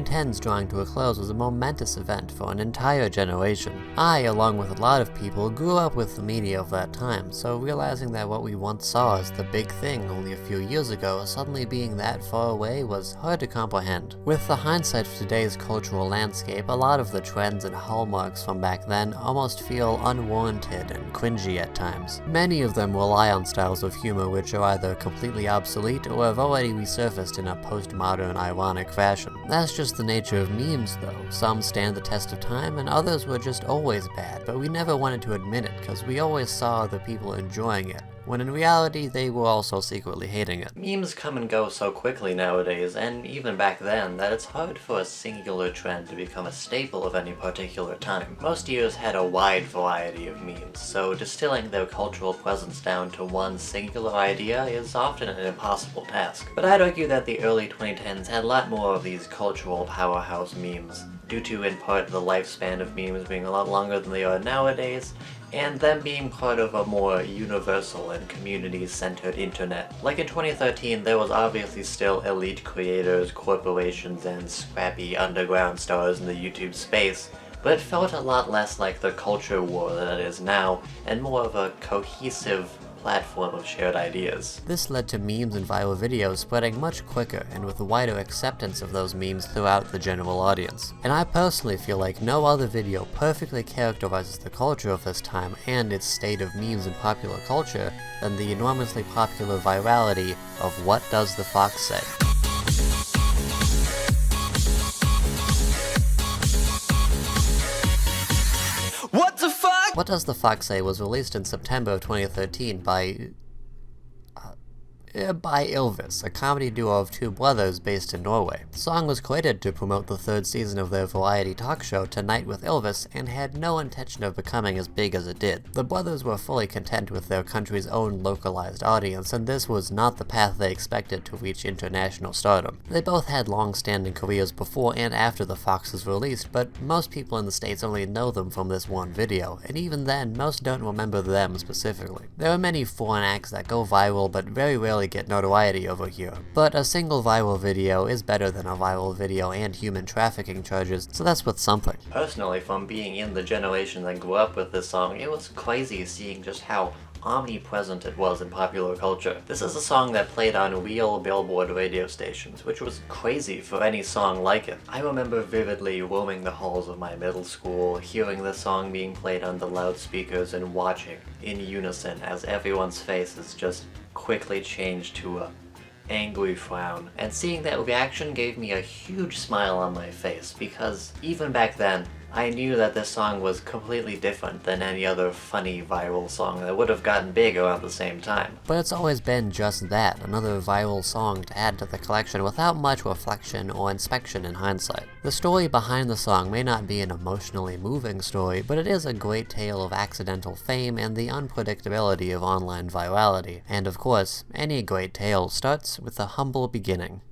2010s drawing to a close was a momentous event for an entire generation. I, along with a lot of people, grew up with the media of that time, so realizing that what we once saw as the big thing only a few years ago suddenly being that far away was hard to comprehend. With the hindsight of today's cultural landscape, a lot of the trends and hallmarks from back then almost feel unwarranted and cringy at times. Many of them rely on styles of humor which are either completely obsolete or have already resurfaced in a postmodern, ironic fashion. That's just the nature of memes though. Some stand the test of time and others were just always bad, but we never wanted to admit it because we always saw other people enjoying it, when in reality they were also secretly hating it. Memes come and go so quickly nowadays, and even back then, that it's hard for a singular trend to become a staple of any particular time. Most years had a wide variety of memes, so distilling their cultural presence down to one singular idea is often an impossible task. But I'd argue that the early 2010s had a lot more of these cultural powerhouse memes, due to in part the lifespan of memes being a lot longer than they are nowadays, and them being part of a more universal and community-centered internet. Like in 2013, there was obviously still elite creators, corporations, and scrappy underground stars in the YouTube space, but it felt a lot less like the culture war than it is now, and more of a cohesive platform of shared ideas. This led to memes and viral videos spreading much quicker and with a wider acceptance of those memes throughout the general audience. And I personally feel like no other video perfectly characterizes the culture of this time and its state of memes in popular culture than the enormously popular virality of What Does the Fox Say? What Does the Fox Say was released in September of 2013 by Ylvis, a comedy duo of two brothers based in Norway. The song was created to promote the third season of their variety talk show Tonight with Ylvis and had no intention of becoming as big as it did. The brothers were fully content with their country's own localized audience, and this was not the path they expected to reach international stardom. They both had long-standing careers before and after the Fox was released, but most people in the States only know them from this one video, and even then, most don't remember them specifically. There are many foreign acts that go viral but very rarely get notoriety over here, but a single viral video is better than a viral video and human trafficking charges, so that's worth something. Personally, from being in the generation that grew up with this song, it was crazy seeing just how omnipresent it was in popular culture. This is a song that played on real Billboard radio stations, which was crazy for any song like it. I remember vividly roaming the halls of my middle school, hearing the song being played on the loudspeakers and watching in unison as everyone's faces just quickly changed to a angry frown. And seeing that reaction gave me a huge smile on my face, because even back then, I knew that this song was completely different than any other funny viral song that would have gotten big around the same time. But it's always been just that, another viral song to add to the collection without much reflection or inspection in hindsight. The story behind the song may not be an emotionally moving story, but it is a great tale of accidental fame and the unpredictability of online virality. And of course, any great tale starts with a humble beginning.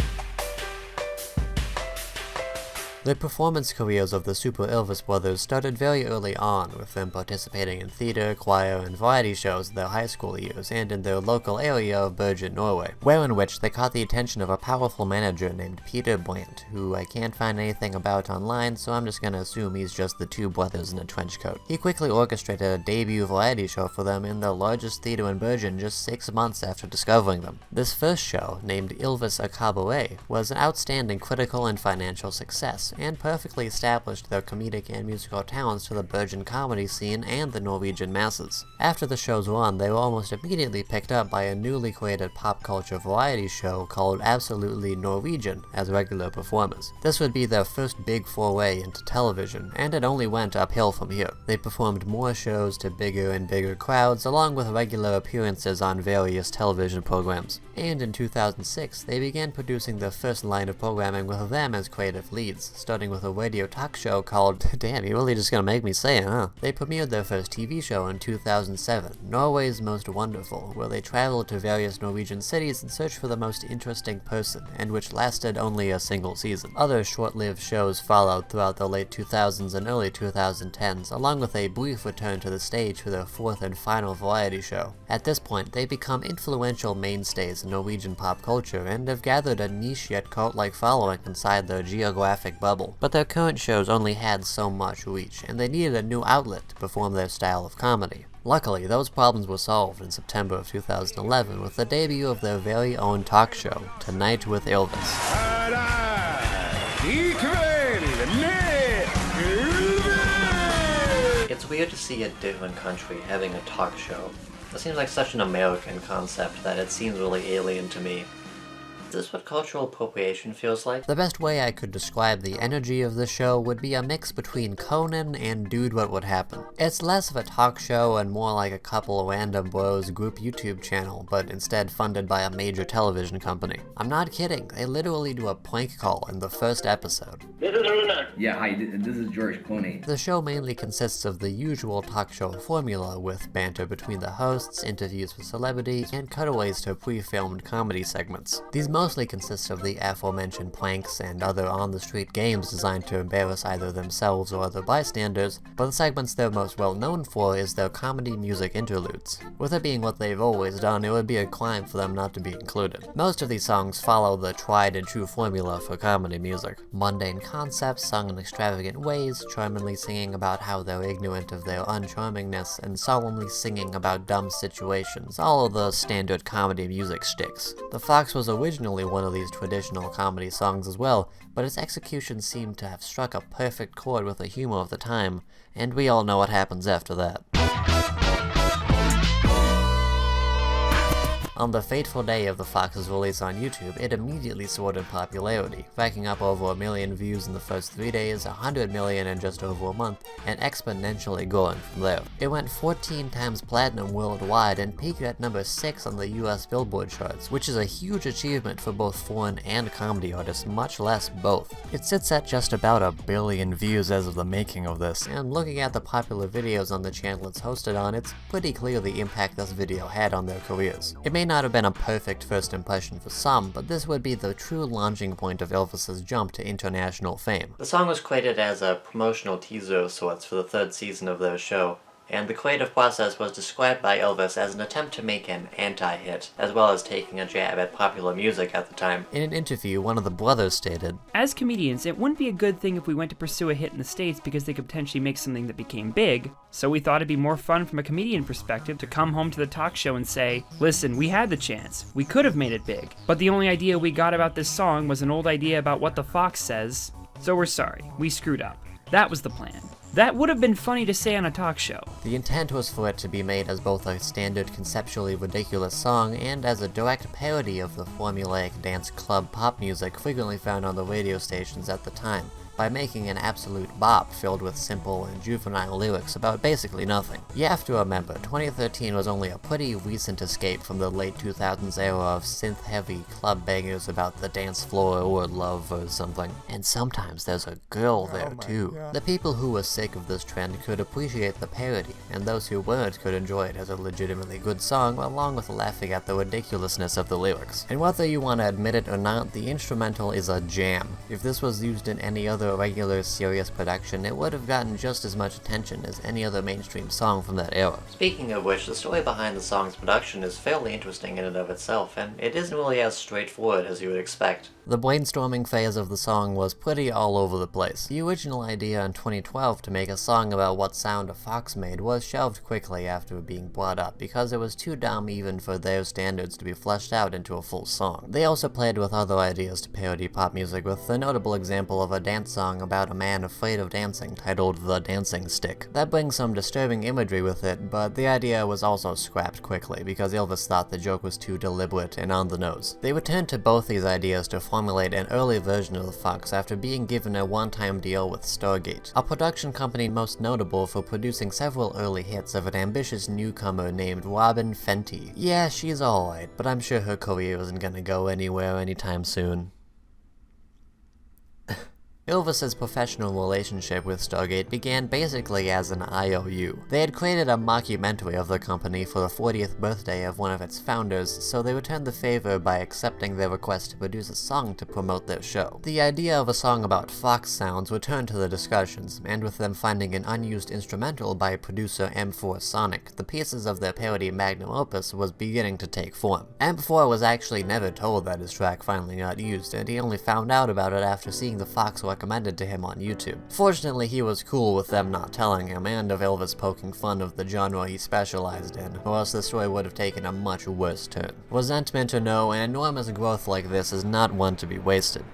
The performance careers of the Super Ylvis brothers started very early on, with them participating in theater, choir, and variety shows in their high school years and in their local area of Bergen, Norway, wherein which they caught the attention of a powerful manager named Peter Brandt, who I can't find anything about online, so I'm just gonna assume he's just the two brothers in a trench coat. He quickly orchestrated a debut variety show for them in the largest theater in Bergen just 6 months after discovering them. This first show, named Ylvis a Cabaret, was an outstanding critical and financial success, and perfectly established their comedic and musical talents to the Bergen comedy scene and the Norwegian masses. After the show's run, they were almost immediately picked up by a newly created pop culture variety show called Absolutely Norwegian as regular performers. This would be their first big foray into television, and it only went uphill from here. They performed more shows to bigger and bigger crowds, along with regular appearances on various television programs. And in 2006, they began producing their first line of programming with them as creative leads, starting with a radio talk show called, damn, you're really just gonna make me say it, huh? They premiered their first TV show in 2007, Norway's Most Wonderful, where they traveled to various Norwegian cities in search for the most interesting person, and which lasted only a single season. Other short-lived shows followed throughout the late 2000s and early 2010s, along with a brief return to the stage for their fourth and final variety show. At this point, they become influential mainstays in Norwegian pop culture and have gathered a niche yet cult-like following inside their geographic bubble. But their current shows only had so much reach, and they needed a new outlet to perform their style of comedy. Luckily, those problems were solved in September of 2011 with the debut of their very own talk show, Tonight with Ylvis. It's weird to see a different country having a talk show. It seems like such an American concept that it seems really alien to me. Is this what cultural appropriation feels like? The best way I could describe the energy of the show would be a mix between Conan and Dude What Would Happen. It's less of a talk show and more like a couple of random bros group YouTube channel, but instead funded by a major television company. I'm not kidding, they literally do a prank call in the first episode. This is Runa. Yeah, hi, this is George Clooney. The show mainly consists of the usual talk show formula with banter between the hosts, interviews with celebrities, and cutaways to pre-filmed comedy segments. These mostly consist of the aforementioned pranks and other on-the-street games designed to embarrass either themselves or other bystanders, but the segments they're most well known for is their comedy music interludes. With it being what they've always done, it would be a crime for them not to be included. Most of these songs follow the tried and true formula for comedy music. Mundane concepts sung in extravagant ways, charmingly singing about how they're ignorant of their uncharmingness, and solemnly singing about dumb situations, all of the standard comedy music shticks. The Fox was originally one of these traditional comedy songs as well, but its execution seemed to have struck a perfect chord with the humor of the time, and we all know what happens after that. On the fateful day of the Fox's release on YouTube, it immediately soared in popularity, racking up over 1 million views in the first 3 days, 100 million in just over a month, and exponentially growing from there. It went 14 times platinum worldwide and peaked at number 6 on the US Billboard charts, which is a huge achievement for both foreign and comedy artists, much less both. It sits at just about 1 billion views as of the making of this, and looking at the popular videos on the channel it's hosted on, it's pretty clear the impact this video had on their careers. It may not have been a perfect first impression for some, but this would be the true launching point of Ylvis's jump to international fame. The song was created as a promotional teaser of sorts for the 3rd season of their show, and the creative process was described by Ylvis as an attempt to make an anti-hit, as well as taking a jab at popular music at the time. In an interview, one of the brothers stated, "As comedians, it wouldn't be a good thing if we went to pursue a hit in the States because they could potentially make something that became big, so we thought it'd be more fun from a comedian perspective to come home to the talk show and say, listen, we had the chance, we could have made it big, but the only idea we got about this song was an old idea about what the Fox says, so we're sorry, we screwed up. That was the plan. That would have been funny to say on a talk show." The intent was for it to be made as both a standard conceptually ridiculous song and as a direct parody of the formulaic dance club pop music frequently found on the radio stations at the time, by making an absolute bop filled with simple and juvenile lyrics about basically nothing. You have to remember, 2013 was only a pretty recent escape from the late 2000s era of synth-heavy club bangers about the dance floor or love or something. And sometimes there's a girl there too. The people who were sick of this trend could appreciate the parody, and those who weren't could enjoy it as a legitimately good song along with laughing at the ridiculousness of the lyrics. And whether you want to admit it or not, the instrumental is a jam. If this was used in any other regular serious production, it would have gotten just as much attention as any other mainstream song from that era. Speaking of which, the story behind the song's production is fairly interesting in and of itself, and it isn't really as straightforward as you would expect. The brainstorming phase of the song was pretty all over the place. The original idea in 2012 to make a song about what sound a fox made was shelved quickly after being brought up because it was too dumb even for their standards to be fleshed out into a full song. They also played with other ideas to parody pop music, with the notable example of a dance song about a man afraid of dancing titled The Dancing Stick. That brings some disturbing imagery with it, but the idea was also scrapped quickly because Ylvis thought the joke was too deliberate and on the nose. They returned to both these ideas to formulate an early version of the Fox after being given a one-time deal with Stargate, a production company most notable for producing several early hits of an ambitious newcomer named Robin Fenty. Yeah, she's alright, but I'm sure her career isn't gonna go anywhere anytime soon. Ylvis's professional relationship with Stargate began basically as an IOU. They had created a mockumentary of the company for the 40th birthday of one of its founders, so they returned the favor by accepting their request to produce a song to promote their show. The idea of a song about fox sounds returned to the discussions, and with them finding an unused instrumental by producer M4 Sonic, the pieces of their parody magnum opus was beginning to take form. M4 was actually never told that his track finally got used, and he only found out about it after seeing the fox recommended to him on YouTube. Fortunately, he was cool with them not telling him, and of Ylvis poking fun of the genre he specialized in, or else the story would have taken a much worse turn. Resentment or no, an enormous growth like this is not one to be wasted.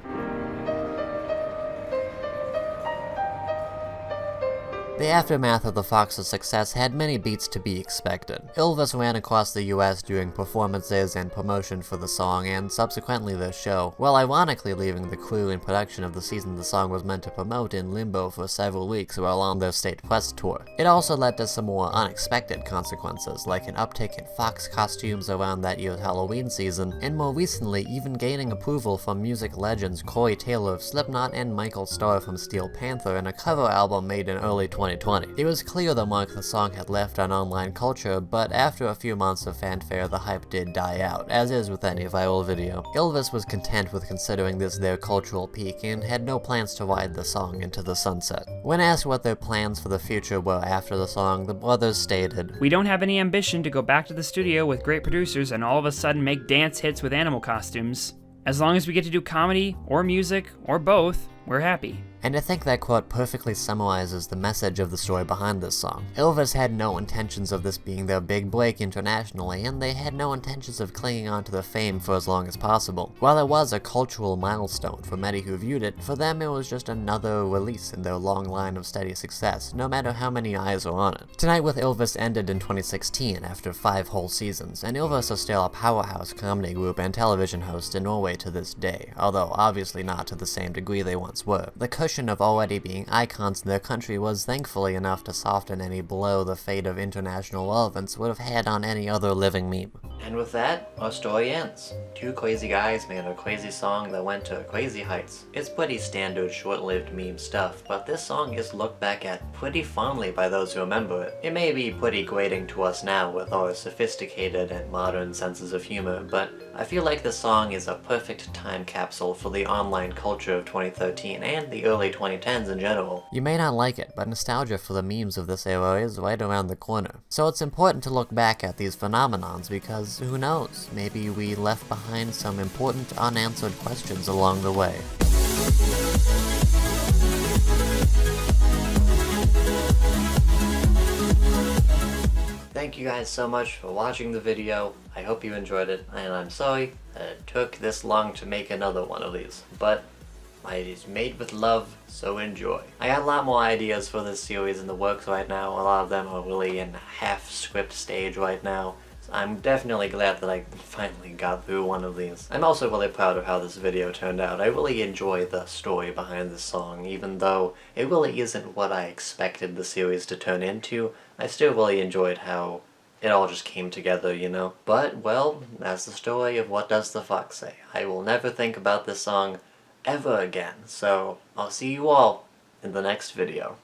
The aftermath of the Fox's success had many beats to be expected. Ylvis ran across the US doing performances and promotion for the song and subsequently their show, while ironically leaving the crew in production of the season the song was meant to promote in limbo for several weeks while on their state press tour. It also led to some more unexpected consequences, like an uptick in Fox costumes around that year's Halloween season, and more recently even gaining approval from music legends Corey Taylor of Slipknot and Michael Starr from Steel Panther in a cover album made in early 2020. It was clear the mark the song had left on online culture, but after a few months of fanfare, the hype did die out, as is with any viral video. Ylvis was content with considering this their cultural peak and had no plans to ride the song into the sunset. When asked what their plans for the future were after the song, the brothers stated, "We don't have any ambition to go back to the studio with great producers and all of a sudden make dance hits with animal costumes. As long as we get to do comedy, or music, or both, we're happy." And I think that quote perfectly summarizes the message of the story behind this song. Ylvis had no intentions of this being their big break internationally, and they had no intentions of clinging on to their fame for as long as possible. While it was a cultural milestone for many who viewed it, for them it was just another release in their long line of steady success, no matter how many eyes are on it. Tonight with Ylvis ended in 2016 after 5 whole seasons, and Ylvis is still a powerhouse comedy group and television host in Norway to this day, although obviously not to the same degree they once were. The cushion of already being icons in their country was thankfully enough to soften any blow the fate of international relevance would have had on any other living meme. And with that, our story ends. 2 crazy guys made a crazy song that went to crazy heights. It's pretty standard short-lived meme stuff, but this song is looked back at pretty fondly by those who remember it. It may be pretty grating to us now with our sophisticated and modern senses of humor, but I feel like this song is a perfect time capsule for the online culture of 2013 and the early 2010s in general. You may not like it, but nostalgia for the memes of this era is right around the corner. So it's important to look back at these phenomenons because who knows, maybe we left behind some important unanswered questions along the way. Thank you guys so much for watching the video. I hope you enjoyed it, and I'm sorry that it took this long to make another one of these, but it is made with love, so enjoy. I got a lot more ideas for this series in the works right now. A lot of them are really in half script stage right now. So I'm definitely glad that I finally got through one of these. I'm also really proud of how this video turned out. I really enjoy the story behind this song, even though it really isn't what I expected the series to turn into. I still really enjoyed how it all just came together, you know? But, well, that's the story of What Does the Fox Say. I will never think about this song ever again, so I'll see you all in the next video.